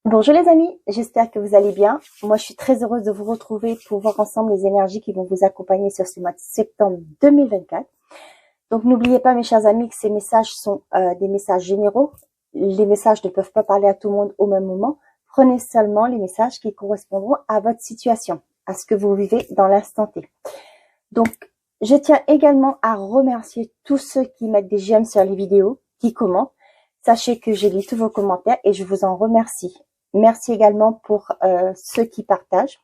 Bonjour les amis, j'espère que vous allez bien. Moi, je suis très heureuse de vous retrouver pour voir ensemble les énergies qui vont vous accompagner sur ce mois de septembre 2024. Donc, n'oubliez pas, mes chers amis, que ces messages sont des messages généraux. Les messages ne peuvent pas parler à tout le monde au même moment. Prenez seulement les messages qui correspondront à votre situation, à ce que vous vivez dans l'instant T. Donc, je tiens également à remercier tous ceux qui mettent des j'aime sur les vidéos, qui commentent. Sachez que j'ai lu tous vos commentaires et je vous en remercie. Merci également pour ceux qui partagent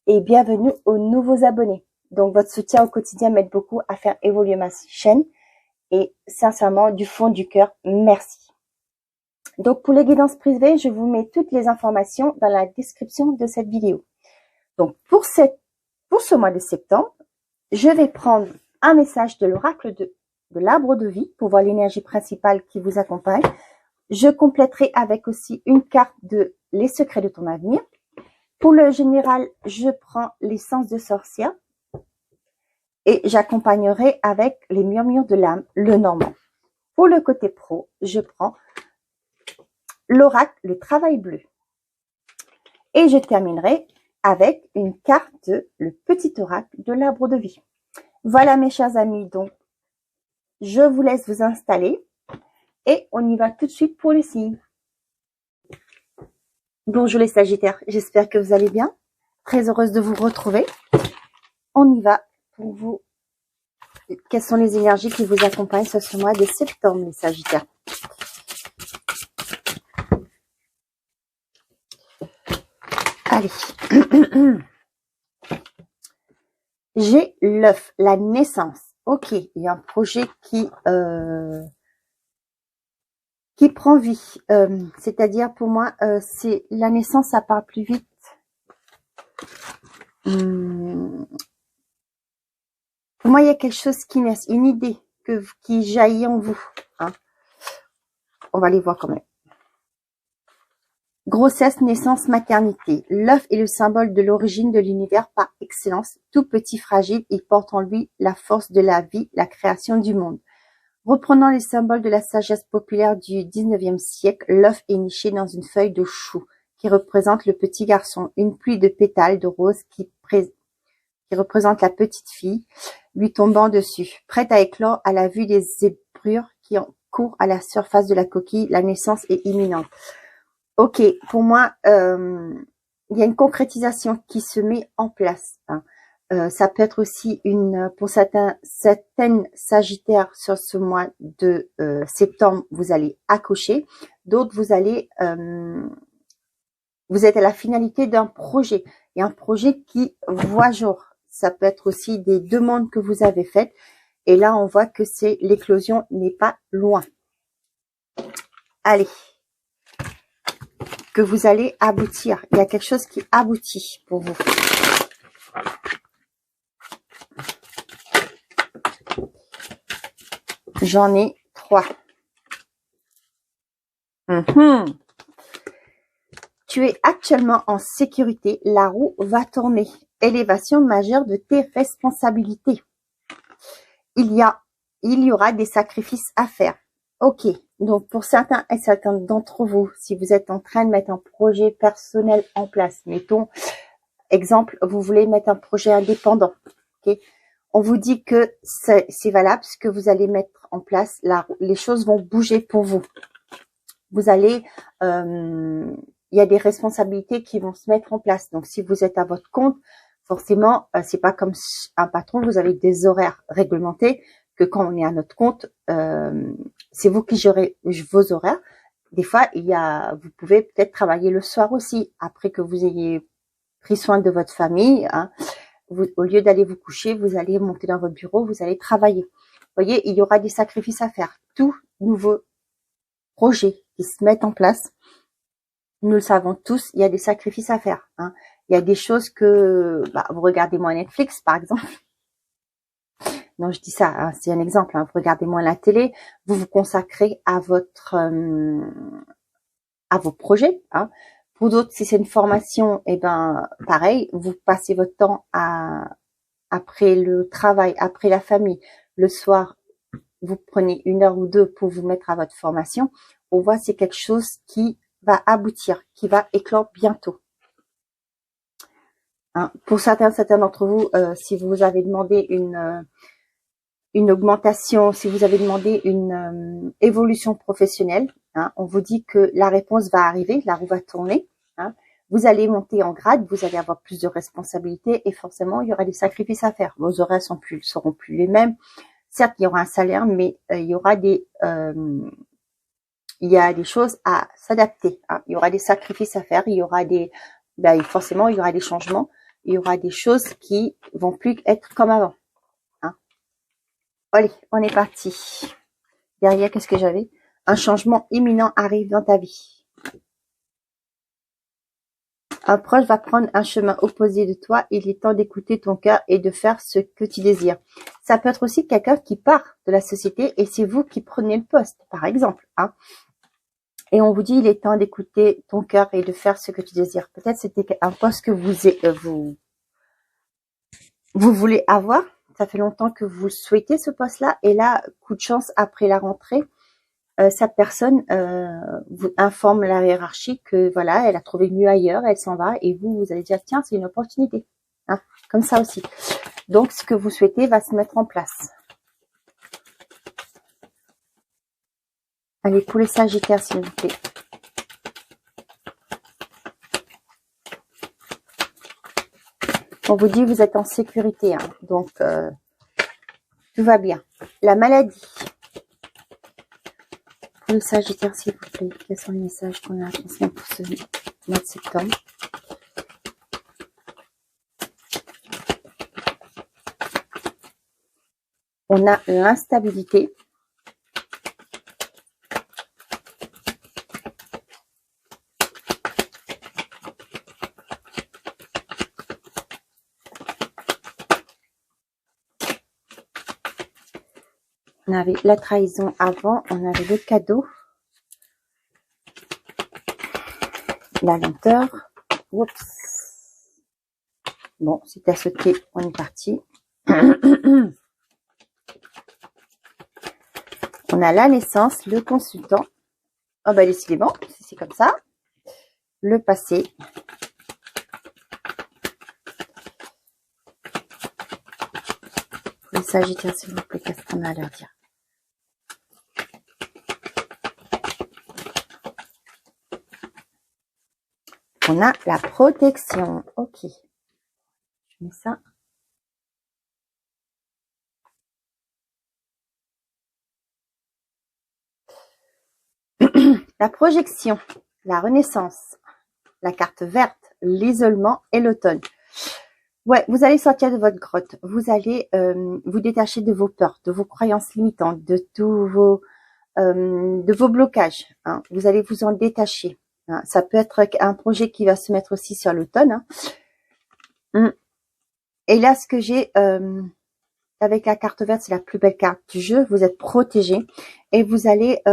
et bienvenue aux nouveaux abonnés. Donc, votre soutien au quotidien m'aide beaucoup à faire évoluer ma chaîne et sincèrement, du fond du cœur, merci. Donc, pour les guidances privées, je vous mets toutes les informations dans la description de cette vidéo. Donc, pour ce mois de septembre, je vais prendre un message de l'oracle de l'arbre de vie pour voir l'énergie principale qui vous accompagne. Je compléterai avec aussi une carte de les secrets de ton avenir. Pour le général, je prends l'essence de sorcière et j'accompagnerai avec les murmures de l'âme, le normand. Pour le côté pro, je prends l'oracle, le travail bleu. Et je terminerai avec une carte de le petit oracle de l'arbre de vie. Voilà mes chers amis, donc je vous laisse vous installer et on y va tout de suite pour les signes. Bonjour les Sagittaires, j'espère que vous allez bien. Très heureuse de vous retrouver. On y va pour vous. Quelles sont les énergies qui vous accompagnent sur ce mois de septembre, les Sagittaires? Allez. J'ai l'œuf, la naissance. Ok, il y a un projet qui prend vie. C'est-à-dire pour moi, c'est la naissance, ça part plus vite. Pour moi, il y a quelque chose qui naît, une idée qui jaillit en vous. Hein. On va les voir quand même. Grossesse, naissance, maternité. L'œuf est le symbole de l'origine de l'univers par excellence. Tout petit, fragile, il porte en lui la force de la vie, la création du monde. Reprenant les symboles de la sagesse populaire du 19e siècle, l'œuf est niché dans une feuille de chou qui représente le petit garçon, une pluie de pétales de rose qui représente la petite fille, lui tombant dessus, prête à éclore à la vue des zébrures qui courent à la surface de la coquille. La naissance est imminente. Ok, pour moi, il y a une concrétisation qui se met en place. Hein. Ça peut être aussi pour certaines Sagittaires sur ce mois de septembre, vous allez accoucher. D'autres, vous êtes à la finalité d'un projet. Il y a un projet qui voit jour. Ça peut être aussi des demandes que vous avez faites. Et là, on voit que l'éclosion n'est pas loin. Allez. Que vous allez aboutir. Il y a quelque chose qui aboutit pour vous. J'en ai 3. Tu es actuellement en sécurité. La roue va tourner. Élévation majeure de tes responsabilités. Il y aura des sacrifices à faire. Ok. Donc, pour certains et certains d'entre vous, si vous êtes en train de mettre un projet personnel en place, mettons, exemple, vous voulez mettre un projet indépendant, ok, on vous dit que c'est valable, ce que vous allez mettre en place, les choses vont bouger pour vous. Vous allez, il y a des responsabilités qui vont se mettre en place. Donc, si vous êtes à votre compte, forcément, c'est pas comme un patron, vous avez des horaires réglementés, que quand on est à notre compte, c'est vous qui gérez vos horaires. Des fois, vous pouvez peut-être travailler le soir aussi, après que vous ayez pris soin de votre famille. Hein. Au lieu d'aller vous coucher, vous allez monter dans votre bureau, vous allez travailler. Vous voyez, il y aura des sacrifices à faire. Tout nouveau projet qui se mettent en place, nous le savons tous, il y a des sacrifices à faire. Hein. Il y a des choses que, vous regardez moins Netflix, par exemple. Non, je dis ça, hein, c'est un exemple. Hein. Vous regardez moins la télé, vous vous consacrez à vos projets. Hein. Pour d'autres, si c'est une formation, pareil, vous passez votre temps après le travail, après la famille, le soir, vous prenez 1 heure ou 2 pour vous mettre à votre formation. On voit c'est quelque chose qui va aboutir, qui va éclore bientôt. Hein. Pour certains d'entre vous, si vous avez demandé une augmentation, si vous avez demandé une évolution professionnelle, hein, on vous dit que la réponse va arriver, la roue va tourner. Hein. Vous allez monter en grade, vous allez avoir plus de responsabilités et forcément, il y aura des sacrifices à faire. Vos horaires seront plus les mêmes. Certes, il y aura un salaire, mais il y aura il y a des choses à s'adapter. Hein. Il y aura des sacrifices à faire. Il y aura forcément, il y aura des changements. Il y aura des choses qui vont plus être comme avant. Hein. Allez, on est parti. Derrière, qu'est-ce que j'avais? Un changement imminent arrive dans ta vie. Un proche va prendre un chemin opposé de toi. Il est temps d'écouter ton cœur et de faire ce que tu désires. Ça peut être aussi quelqu'un qui part de la société et c'est vous qui prenez le poste, par exemple. Hein. Et on vous dit, il est temps d'écouter ton cœur et de faire ce que tu désires. Peut-être c'était un poste que vous voulez avoir. Ça fait longtemps que vous souhaitez ce poste-là. Et là, coup de chance, après la rentrée, cette personne vous informe la hiérarchie que voilà, elle a trouvé mieux ailleurs, elle s'en va. Et vous allez dire, tiens, c'est une opportunité. Hein, comme ça aussi. Donc, ce que vous souhaitez va se mettre en place. Allez, pour les Sagittaires, s'il vous plaît. On vous dit, vous êtes en sécurité. Hein, donc, tout va bien. La maladie. Pour les Sagittaires, s'il vous plaît. Quels sont les messages qu'on a à transmettre pour ce mois de septembre? On a l'instabilité. On avait la trahison avant, on avait le cadeau, la lenteur. Oups. Bon, si t'as sauté, on est parti. On a la naissance, le consultant. Oh bah décidément, si c'est comme ça. Le passé. Les Sagittaires, s'il vous plaît, qu'est-ce qu'on a à leur dire? On a la protection. Ok. Je mets ça. La projection, la renaissance, la carte verte, l'isolement et l'automne. Ouais, vous allez sortir de votre grotte. Vous allez vous détacher de vos peurs, de vos croyances limitantes, de tous de vos blocages. Hein. Vous allez vous en détacher. Hein. Ça peut être un projet qui va se mettre aussi sur l'automne. Hein. Et là, ce que j'ai avec la carte verte, c'est la plus belle carte du jeu. Vous êtes protégé et vous allez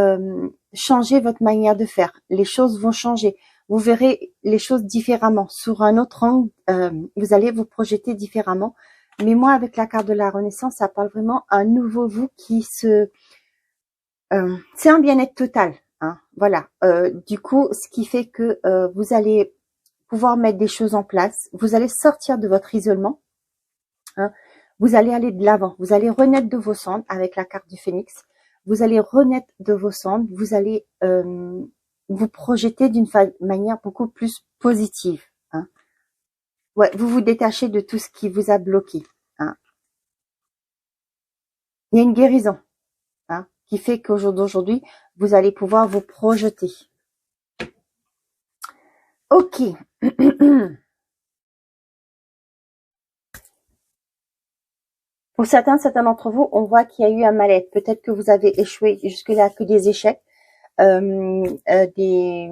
changer votre manière de faire. Les choses vont changer. Vous verrez les choses différemment. Sur un autre angle, vous allez vous projeter différemment. Mais moi, avec la carte de la Renaissance, ça parle vraiment un nouveau vous qui se... c'est un bien-être total. Hein, voilà. Du coup, ce qui fait que vous allez pouvoir mettre des choses en place. Vous allez sortir de votre isolement. Hein, vous allez aller de l'avant. Vous allez renaître de vos cendres avec la carte du phénix. Vous allez renaître de vos cendres. Vous allez vous projeter d'une manière beaucoup plus positive. Hein. Ouais, vous vous détachez de tout ce qui vous a bloqué. Hein. Il y a une guérison hein, qui fait qu'au jour d'aujourd'hui, vous allez pouvoir vous projeter. Ok. Pour certains d'entre vous, on voit qu'il y a eu un mal-être. Peut-être que vous avez échoué jusque-là, que des échecs. Des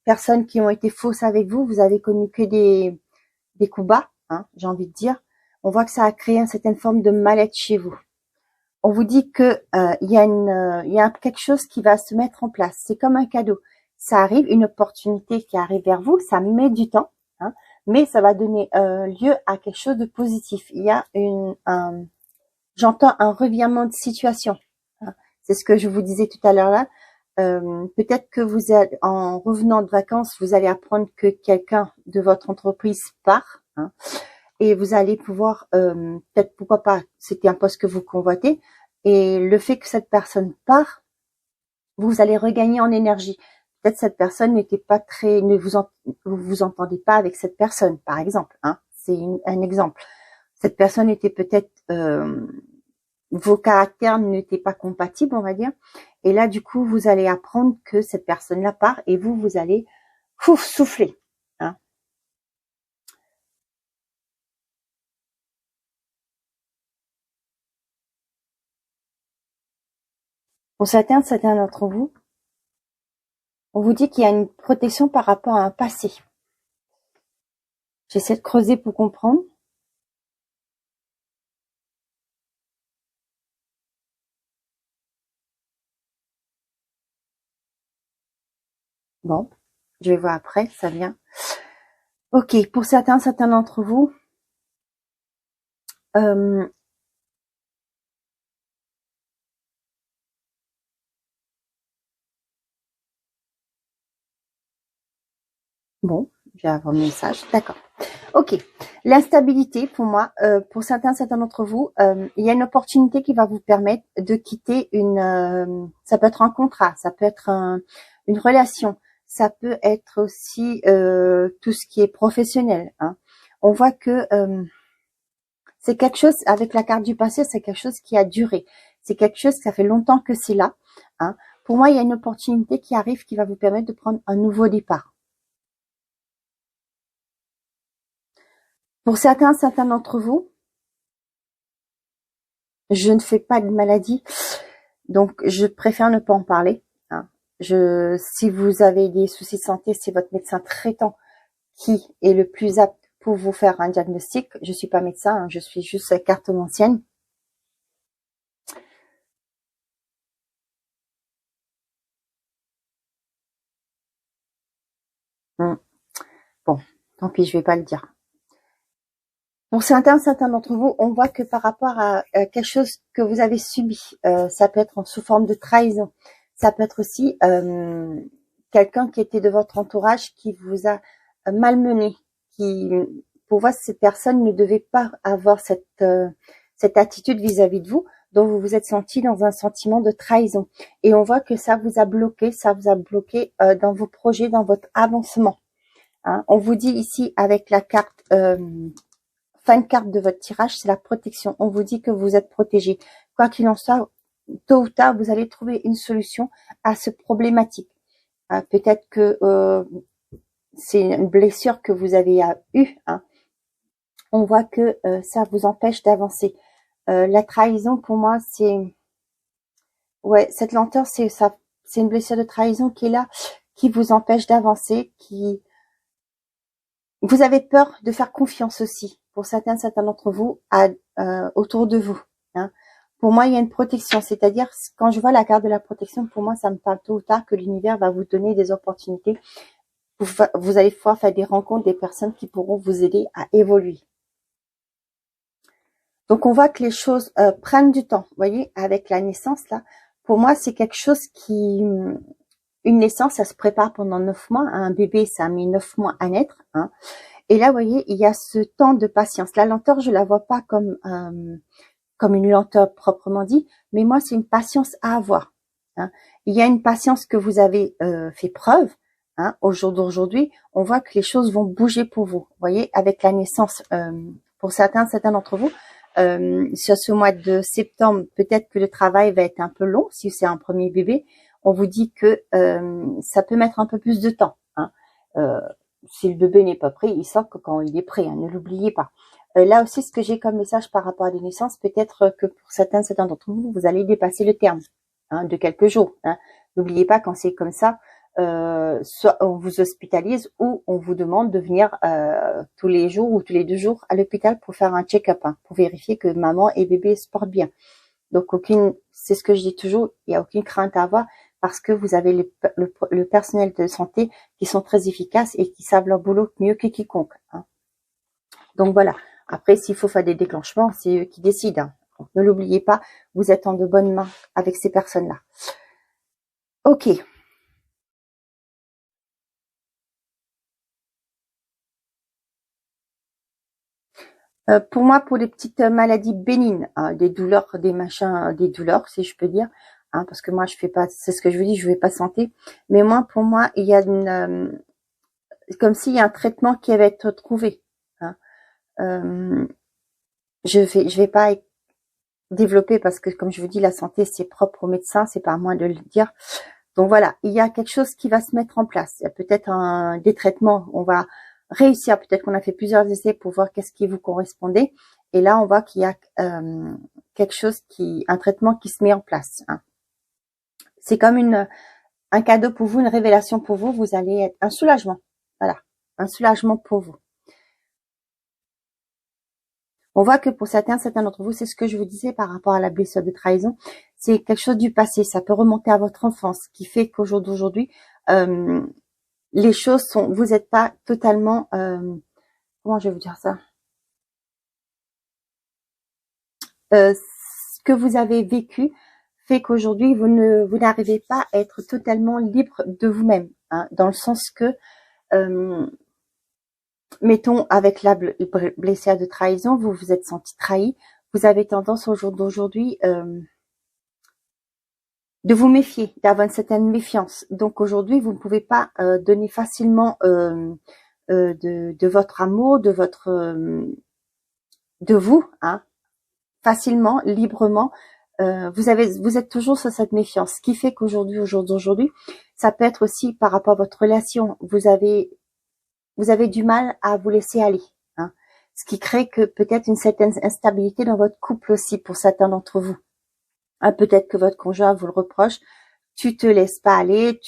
personnes qui ont été fausses avec vous. Vous avez connu que des coups bas, hein, j'ai envie de dire. On voit que ça a créé une certaine forme de mal-être chez vous. On vous dit que il y a quelque chose qui va se mettre en place. C'est comme un cadeau. Ça arrive, une opportunité qui arrive vers vous. Ça met du temps, hein, mais ça va donner lieu à quelque chose de positif. Il y a j'entends un revirement de situation. Hein. C'est ce que je vous disais tout à l'heure là. Peut-être que vous allez, en revenant de vacances, vous allez apprendre que quelqu'un de votre entreprise part, hein, et vous allez pouvoir, peut-être, pourquoi pas, c'était un poste que vous convoitez, et le fait que cette personne part, vous allez regagner en énergie. Peut-être cette personne n'était pas très, vous entendez pas avec cette personne, par exemple, hein, c'est un exemple. Cette personne était peut-être, vos caractères n'étaient pas compatibles, on va dire. Et là, du coup, vous allez apprendre que cette personne-là part et vous allez souffler. Hein. Pour certains d'entre vous, on vous dit qu'il y a une protection par rapport à un passé. J'essaie de creuser pour comprendre. Bon, je vais voir après, ça vient. Ok, pour certains d'entre vous, bon, je vais avoir le message, d'accord. Ok, l'instabilité pour moi, pour certains d'entre vous, il y a une opportunité qui va vous permettre de quitter ça peut être un contrat, ça peut être une relation, ça peut être aussi tout ce qui est professionnel. Hein. On voit que c'est quelque chose, avec la carte du passé, c'est quelque chose qui a duré. C'est quelque chose, ça fait longtemps que c'est là. Hein. Pour moi, il y a une opportunité qui arrive qui va vous permettre de prendre un nouveau départ. Pour certains d'entre vous, je ne fais pas de maladie, donc je préfère ne pas en parler. Hein. Si vous avez des soucis de santé, c'est votre médecin traitant qui est le plus apte pour vous faire un diagnostic. Je suis pas médecin, hein, je suis juste cartomancienne. Bon, tant pis, je vais pas le dire. Pour certains d'entre vous, on voit que par rapport à quelque chose que vous avez subi, ça peut être sous forme de trahison, ça peut être aussi quelqu'un qui était de votre entourage qui vous a malmené, qui, pour voir cette personne ne devait pas avoir cette attitude vis-à-vis de vous, dont vous vous êtes senti dans un sentiment de trahison. Et on voit que ça vous a bloqué dans vos projets, dans votre avancement. Hein. On vous dit ici avec la carte fin de carte de votre tirage, c'est la protection. On vous dit que vous êtes protégé. Quoi qu'il en soit, tôt ou tard, vous allez trouver une solution à ce problématique. Peut-être que c'est une blessure que vous avez eue. Hein. On voit que ça vous empêche d'avancer. La trahison, pour moi, cette lenteur, c'est une blessure de trahison qui est là, qui vous empêche d'avancer, vous avez peur de faire confiance aussi, pour certains d'entre vous, autour de vous. Hein. Pour moi, il y a une protection, c'est-à-dire, quand je vois la carte de la protection, pour moi, ça me parle tôt ou tard que l'univers va vous donner des opportunités. Vous allez pouvoir faire des rencontres, des personnes qui pourront vous aider à évoluer. Donc, on voit que les choses prennent du temps. Vous voyez, avec la naissance, là, pour moi, c'est quelque chose une naissance, ça se prépare pendant 9 mois. Un bébé, ça a mis 9 mois à naître. Hein. Et là, vous voyez, il y a ce temps de patience. La lenteur, je la vois pas comme une lenteur proprement dit, mais moi, c'est une patience à avoir. Hein. Il y a une patience que vous avez fait preuve. Hein, au jour d'aujourd'hui, on voit que les choses vont bouger pour vous. Vous voyez, avec la naissance, pour certains d'entre vous, sur ce mois de septembre, peut-être que le travail va être un peu long si c'est un premier bébé. On vous dit que ça peut mettre un peu plus de temps. Hein. Si le bébé n'est pas prêt, il sort que quand il est prêt, hein, ne l'oubliez pas. Là aussi, ce que j'ai comme message par rapport à des naissances, peut-être que pour certains d'entre vous, vous allez dépasser le terme hein, de quelques jours. Hein. N'oubliez pas, quand c'est comme ça, soit on vous hospitalise ou on vous demande de venir tous les jours ou tous les 2 jours à l'hôpital pour faire un check-up, hein, pour vérifier que maman et bébé se portent bien. Donc, c'est ce que je dis toujours, il n'y a aucune crainte à avoir parce que vous avez le personnel de santé qui sont très efficaces et qui savent leur boulot mieux que quiconque. Hein. Donc, voilà. Après, s'il faut faire des déclenchements, c'est eux qui décident. Hein. Donc, ne l'oubliez pas, vous êtes en de bonnes mains avec ces personnes-là. Ok. Pour moi, pour les petites maladies bénignes, hein, des douleurs, des machins, des douleurs, si je peux dire, hein, parce que moi, je fais pas, c'est ce que je vous dis, je vais pas santé. Mais moi, pour moi, il y a comme s'il y a un traitement qui va être trouvé. Hein. Euh, je vais pas développer parce que, comme je vous dis, la santé, c'est propre au médecin, c'est pas à moi de le dire. Donc voilà, il y a quelque chose qui va se mettre en place. Il y a peut-être des traitements, on va réussir, peut-être qu'on a fait plusieurs essais pour voir qu'est-ce qui vous correspondait. Et là, on voit qu'il y a quelque chose un traitement qui se met en place. Hein. C'est comme un cadeau pour vous, une révélation pour vous. Vous allez être un soulagement. Voilà, un soulagement pour vous. On voit que pour certains d'entre vous, c'est ce que je vous disais par rapport à la blessure de trahison. C'est quelque chose du passé. Ça peut remonter à votre enfance, qui fait qu'au jour d'aujourd'hui, les choses sont, vous n'êtes pas totalement, comment je vais vous dire ça, ce que vous avez vécu fait qu'aujourd'hui vous n'arrivez pas à être totalement libre de vous-même, hein, dans le sens que, mettons avec la blessure de trahison, vous vous êtes senti trahi, vous avez tendance au jour d'aujourd'hui de vous méfier, d'avoir une certaine méfiance. Donc aujourd'hui, vous ne pouvez pas donner facilement de votre amour, de vous, hein, facilement, librement. Vous êtes toujours sur cette méfiance, ce qui fait qu'aujourd'hui, au jour d'aujourd'hui, ça peut être aussi par rapport à votre relation. Vous avez du mal à vous laisser aller, hein, ce qui crée que peut-être une certaine instabilité dans votre couple aussi pour certains d'entre vous. Hein, peut-être que votre conjoint vous le reproche. Tu te laisses pas aller,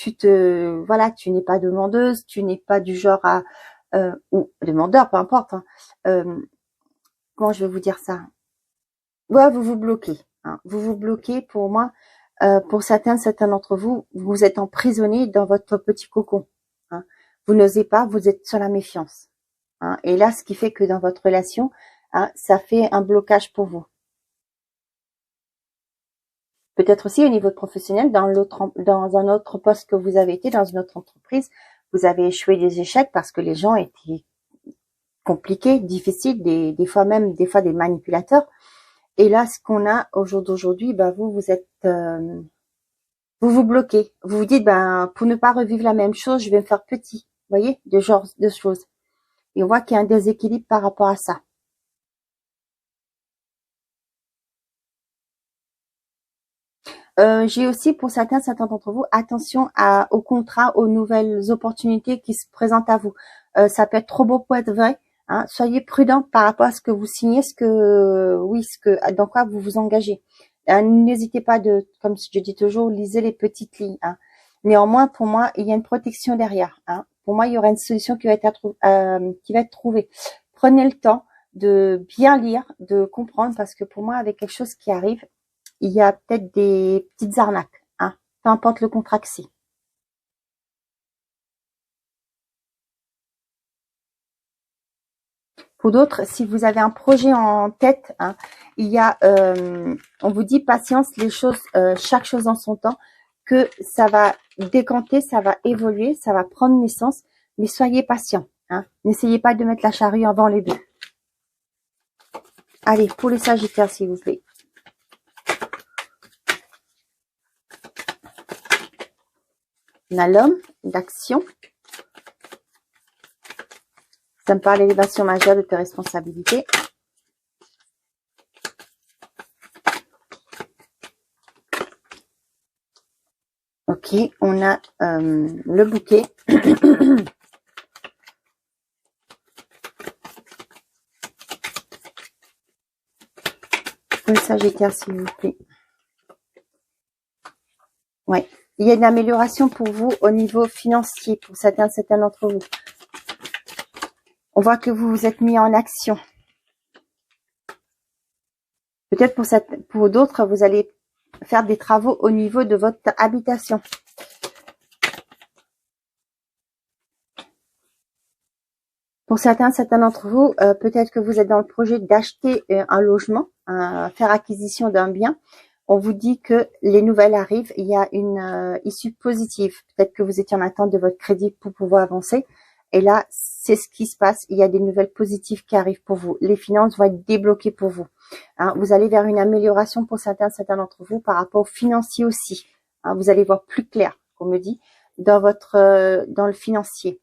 voilà, tu n'es pas demandeuse, tu n'es pas du genre à ou demandeur, peu importe. Hein, comment je vais vous dire ça? Ouais, vous vous bloquez. Hein. Vous vous bloquez. Pour moi, pour certains d'entre vous, vous êtes emprisonné dans votre petit cocon. Hein. Vous n'osez pas, vous êtes sur la méfiance. Hein. Et là, ce qui fait que dans votre relation, hein, ça fait un blocage pour vous. Peut-être aussi au niveau professionnel, dans un autre poste que vous avez été, dans une autre entreprise, vous avez échoué des échecs parce que les gens étaient compliqués, difficiles, des fois même, des manipulateurs. Et là, ce qu'on a au jour d'aujourd'hui, ben vous êtes, vous vous bloquez. Vous vous dites, ben pour ne pas revivre la même chose, je vais me faire petit. Vous voyez, de genre de choses. Et on voit qu'il y a un déséquilibre par rapport à ça. J'ai aussi pour certains d'entre vous, attention aux contrats, aux nouvelles opportunités qui se présentent à vous. Ça peut être trop beau pour être vrai. Hein. Soyez prudent par rapport à ce que vous signez, dans quoi vous vous engagez. N'hésitez pas comme je dis toujours, lisez les petites lignes. Hein. Néanmoins, pour moi, il y a une protection derrière. Hein. Pour moi, il y aura une solution qui va être trouvée. Prenez le temps de bien lire, de comprendre, parce que pour moi, avec quelque chose qui arrive, il y a peut-être des petites arnaques, hein, peu importe le contrat que c'est. Pour d'autres, si vous avez un projet en tête, hein, il y a, on vous dit patience, les choses, chaque chose en son temps, que ça va décanter, ça va évoluer, ça va prendre naissance, mais soyez patient. Hein. N'essayez pas de mettre la charrue avant les bœufs. Allez, pour les Sagittaires, s'il vous plaît. On a l'homme d'action. Ça me parle d'élévation majeure de tes responsabilités. Ok, on a le bouquet. Le Sagittaire, s'il vous plaît. Ouais, il y a une amélioration pour vous au niveau financier, pour certains d'entre vous. On voit que vous vous êtes mis en action. Peut-être pour d'autres, vous allez faire des travaux au niveau de votre habitation. Pour certains d'entre vous, peut-être que vous êtes dans le projet d'acheter un logement, faire acquisition d'un bien. on vous dit que les nouvelles arrivent, il y a une issue positive. Peut-être que vous étiez en attente de votre crédit pour pouvoir avancer. Et là, c'est ce qui se passe. Il y a des nouvelles positives qui arrivent pour vous. Les finances vont être débloquées pour vous. Hein, vous allez vers une amélioration pour certains d'entre vous par rapport aux financiers aussi. Hein, vous allez voir plus clair, on me dit, dans le financier.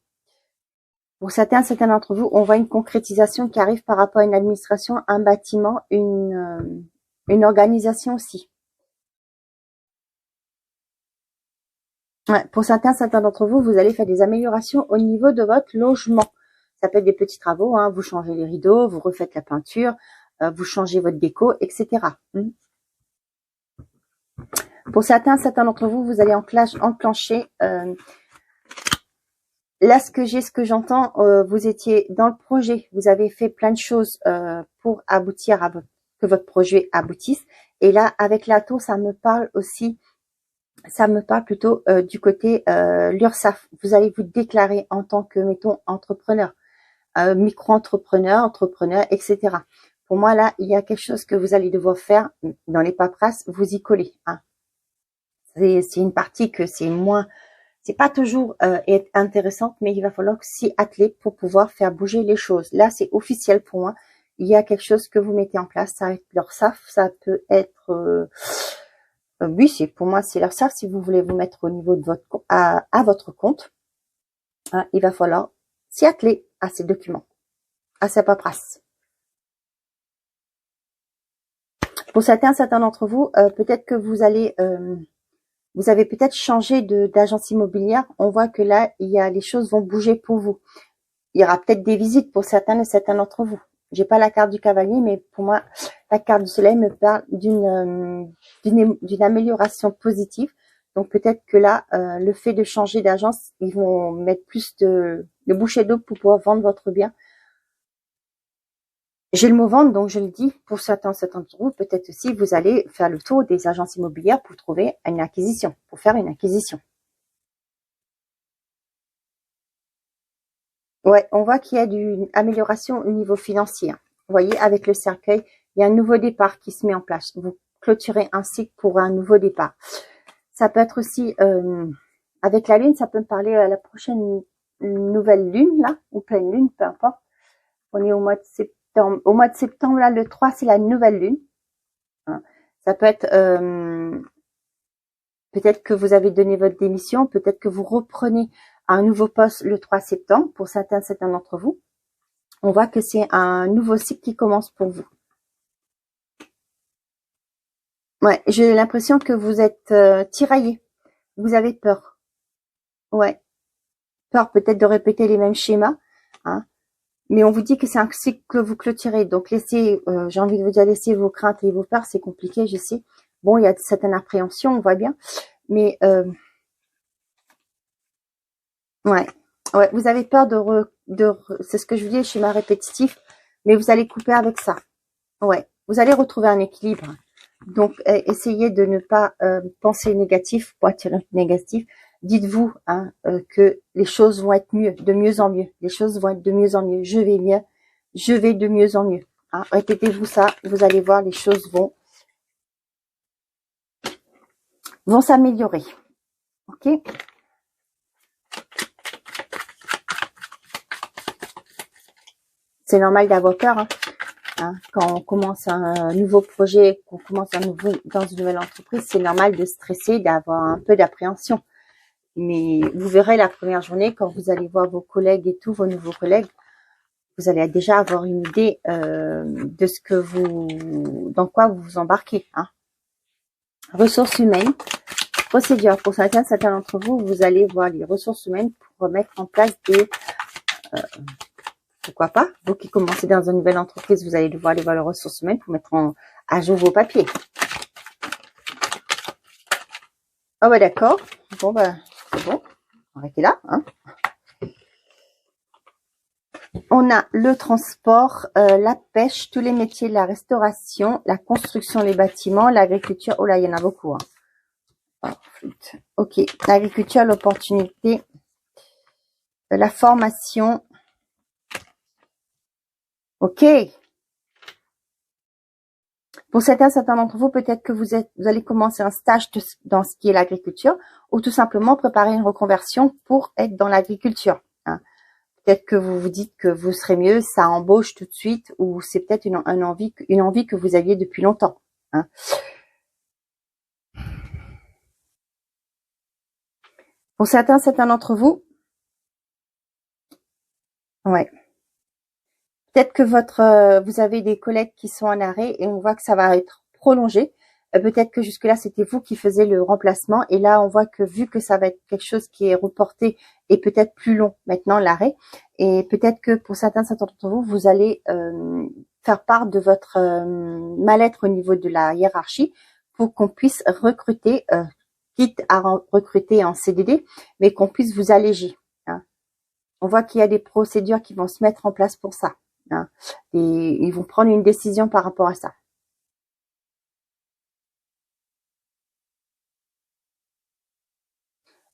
Pour certains d'entre vous, on voit une concrétisation qui arrive par rapport à une administration, un bâtiment, une organisation aussi. Ouais, pour certains d'entre vous, vous allez faire des améliorations au niveau de votre logement. Ça peut être des petits travaux, hein, vous changez les rideaux, vous refaites la peinture, vous changez votre déco, etc. Pour certains d'entre vous, vous allez enclencher. Là, ce que j'entends, vous étiez dans le projet, vous avez fait plein de choses pour aboutir à que votre projet aboutisse. Et là, avec la tour, ça me parle aussi. Ça me parle plutôt du côté l'URSSAF. Vous allez vous déclarer en tant que, mettons, entrepreneur, micro-entrepreneur, entrepreneur, etc. Pour moi, là, il y a quelque chose que vous allez devoir faire dans les paperasses, vous y coller. Hein. C'est une partie que c'est pas toujours intéressante, mais il va falloir s'y atteler pour pouvoir faire bouger les choses. Là, c'est officiel pour moi. Il y a quelque chose que vous mettez en place. Ça va être l'URSSAF, ça peut être... oui, pour moi, c'est l'URSSAF. Si vous voulez vous mettre au niveau de votre à votre compte, hein, il va falloir s'y atteler à ces documents, à ces paperasses. Pour certains d'entre vous, peut-être que vous allez, vous avez peut-être changé d'agence immobilière. On voit que là, les choses vont bouger pour vous. Il y aura peut-être des visites pour certains d'entre vous. J'ai pas la carte du cavalier, mais pour moi, la carte du soleil me parle d'une amélioration positive. Donc peut-être que là, le fait de changer d'agence, ils vont mettre plus de bouchées d'eau pour pouvoir vendre votre bien. J'ai le mot vendre, donc je le dis pour certains d'entre vous. Peut-être aussi vous allez faire le tour des agences immobilières pour trouver une acquisition, pour faire une acquisition. Ouais, on voit qu'il y a une amélioration au niveau financier. Vous voyez, avec le cercueil, il y a un nouveau départ qui se met en place. Vous clôturez un cycle pour un nouveau départ. Ça peut être aussi, avec la lune, ça peut me parler à la prochaine nouvelle lune, là, ou pleine lune, peu importe. On est au mois de septembre. Au mois de septembre, là, le 3, c'est la nouvelle lune. Hein. Ça peut être, peut-être que vous avez donné votre démission, peut-être que vous reprenez un nouveau poste le 3 septembre, pour certains d'entre vous. On voit que c'est un nouveau cycle qui commence pour vous. Ouais, j'ai l'impression que vous êtes tiraillé. Vous avez peur. Ouais, peur peut-être de répéter les mêmes schémas. Hein. Mais on vous dit que c'est un cycle que vous clôturez. Donc laissez, j'ai envie de vous dire, laissez vos craintes et vos peurs. C'est compliqué, je sais. Bon, il y a certaines appréhensions, on voit bien. Mais ouais, vous avez peur c'est ce que je vous dis, schéma répétitif. Mais vous allez couper avec ça. Ouais, vous allez retrouver un équilibre. Donc, essayez de ne pas penser négatif pour attirer négatif. Dites-vous hein, que les choses vont être de mieux en mieux. Les choses vont être de mieux en mieux. Je vais mieux. Je vais de mieux en mieux. Hein. Répétez-vous ça. Vous allez voir, les choses vont s'améliorer. Ok. C'est normal d'avoir peur. Hein. Quand on commence un nouveau projet, qu'on commence dans une nouvelle entreprise, c'est normal de stresser, d'avoir un peu d'appréhension. Mais vous verrez la première journée, quand vous allez voir vos collègues et tous vos nouveaux collègues, vous allez déjà avoir une idée de dans quoi vous vous embarquez. Hein. Ressources humaines, procédure. Pour certains d'entre vous, vous allez voir les ressources humaines pour mettre en place pourquoi pas, vous qui commencez dans une nouvelle entreprise, vous allez devoir aller voir les ressources humaines pour mettre à jour vos papiers. Ah ouais, d'accord. Bon, c'est bon. Arrêtez là. Hein. On a le transport, la pêche, tous les métiers de la restauration, la construction, les bâtiments, l'agriculture. Oh là, il y en a beaucoup. Hein. Oh, ok, l'agriculture, l'opportunité, la formation. Ok. Pour certains d'entre vous, peut-être que vous allez commencer un stage dans ce qui est l'agriculture ou tout simplement préparer une reconversion pour être dans l'agriculture. Hein. Peut-être que vous vous dites que vous serez mieux, ça embauche tout de suite ou c'est peut-être une envie que vous aviez depuis longtemps. Hein. Pour certains d'entre vous, ouais. Peut-être que vous avez des collègues qui sont en arrêt et on voit que ça va être prolongé. Peut-être que jusque-là, c'était vous qui faisiez le remplacement. Et là, on voit que vu que ça va être quelque chose qui est reporté et peut-être plus long maintenant, l'arrêt. Et peut-être que pour certains d'entre vous, vous allez faire part de votre mal-être au niveau de la hiérarchie pour qu'on puisse recruter, quitte à recruter en CDD, mais qu'on puisse vous alléger. Hein. On voit qu'il y a des procédures qui vont se mettre en place pour ça. Hein. Et ils vont prendre une décision par rapport à ça.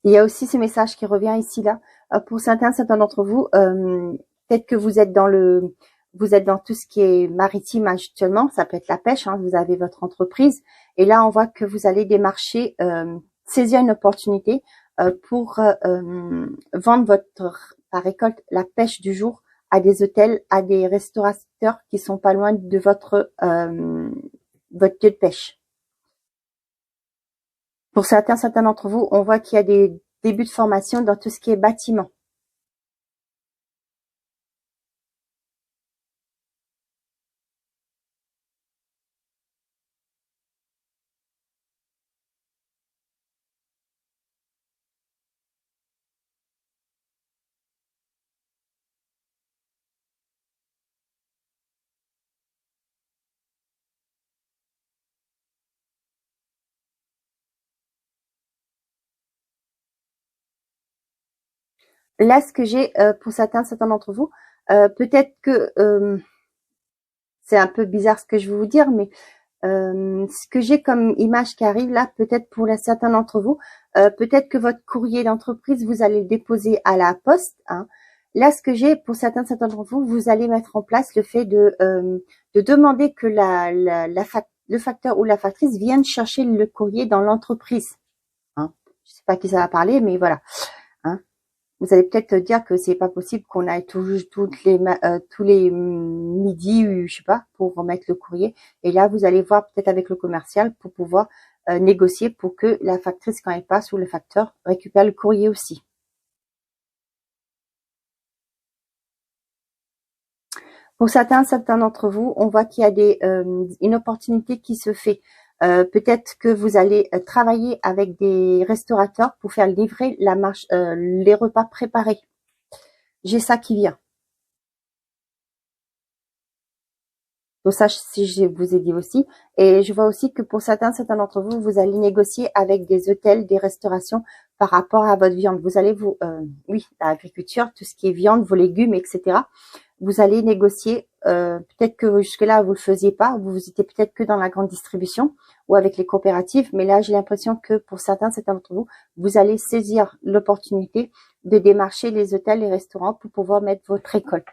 Il y a aussi ce message qui revient ici là. Pour certains d'entre vous, peut-être que vous êtes dans tout ce qui est maritime actuellement. Ça peut être la pêche. Hein, vous avez votre entreprise et là on voit que vous allez démarcher, saisir une opportunité pour vendre par récolte la pêche du jour à des hôtels, à des restaurateurs qui sont pas loin de votre lieu de pêche. Pour certains d'entre vous, on voit qu'il y a des débuts de formation dans tout ce qui est bâtiment. Là, ce que j'ai pour certains d'entre vous, peut-être que c'est un peu bizarre ce que je vais vous dire, mais ce que j'ai comme image qui arrive là, peut-être pour certains d'entre vous, peut-être que votre courrier d'entreprise, vous allez le déposer à la poste. Hein. Là, ce que j'ai pour certains d'entre vous, vous allez mettre en place le fait de demander que le facteur ou la factrice vienne chercher le courrier dans l'entreprise. Hein. Je sais pas qui ça va parler, mais voilà. Hein. Vous allez peut-être dire que c'est pas possible qu'on aille tous les midis, ou je sais pas, pour remettre le courrier. Et là, vous allez voir peut-être avec le commercial pour pouvoir négocier pour que la factrice, quand elle passe, ou le facteur récupère le courrier aussi. Pour certains d'entre vous, on voit qu'il y a une opportunité qui se fait. Peut-être que vous allez travailler avec des restaurateurs pour faire livrer les repas préparés. J'ai ça qui vient. Donc ça, si je vous ai dit aussi. Et je vois aussi que pour certains d'entre vous, vous allez négocier avec des hôtels, des restaurations par rapport à votre viande. Vous allez oui, l'agriculture, tout ce qui est viande, vos légumes, etc. Vous allez négocier, peut-être que jusque-là, vous le faisiez pas, vous étiez peut-être que dans la grande distribution ou avec les coopératives, mais là, j'ai l'impression que pour certains d'entre vous, vous allez saisir l'opportunité de démarcher les hôtels, les restaurants pour pouvoir mettre votre récolte.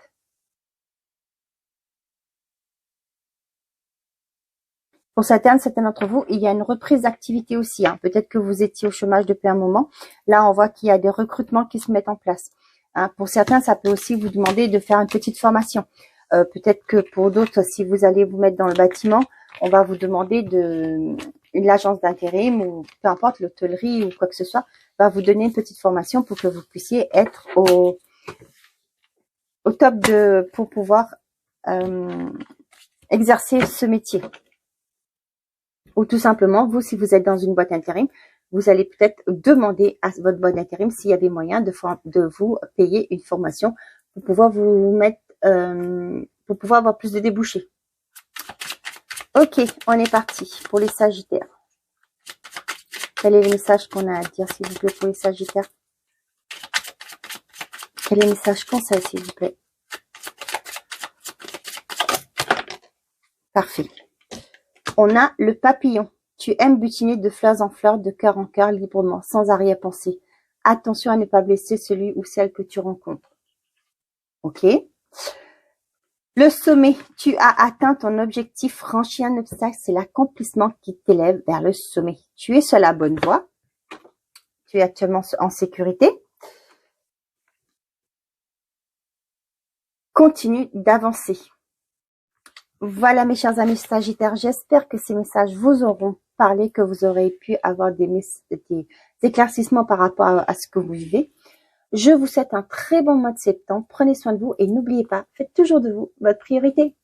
Pour certains d'entre vous, il y a une reprise d'activité aussi. Hein. Peut-être que vous étiez au chômage depuis un moment. Là, on voit qu'il y a des recrutements qui se mettent en place. Hein. Pour certains, ça peut aussi vous demander de faire une petite formation. Peut-être que pour d'autres, si vous allez vous mettre dans le bâtiment, on va vous demander une agence d'intérim ou peu importe, l'hôtellerie ou quoi que ce soit, va vous donner une petite formation pour que vous puissiez être au top pour pouvoir exercer ce métier. Ou tout simplement, vous, si vous êtes dans une boîte intérim, vous allez peut-être demander à votre boîte d'intérim s'il y a des moyens de vous payer une formation pour pouvoir vous mettre, pour pouvoir avoir plus de débouchés. Ok, on est parti pour les Sagittaires. Quel est le message qu'on a à dire, s'il vous plaît, pour les Sagittaires? Quel est le message conseil, s'il vous plaît? Parfait. On a le papillon. Tu aimes butiner de fleurs en fleurs, de cœur en cœur, librement, sans arrière-pensée. Attention à ne pas blesser celui ou celle que tu rencontres. Ok. Le Le sommet, tu as atteint ton objectif, franchi un obstacle, c'est l'accomplissement qui t'élève vers le sommet. Tu es sur la bonne voie. Tu es actuellement en sécurité. Continue d'avancer. Voilà mes chers amis Sagittaires, j'espère que ces messages vous auront parlé, que vous aurez pu avoir des éclaircissements par rapport à ce que vous vivez. Je vous souhaite un très bon mois de septembre, prenez soin de vous et n'oubliez pas, faites toujours de vous votre priorité.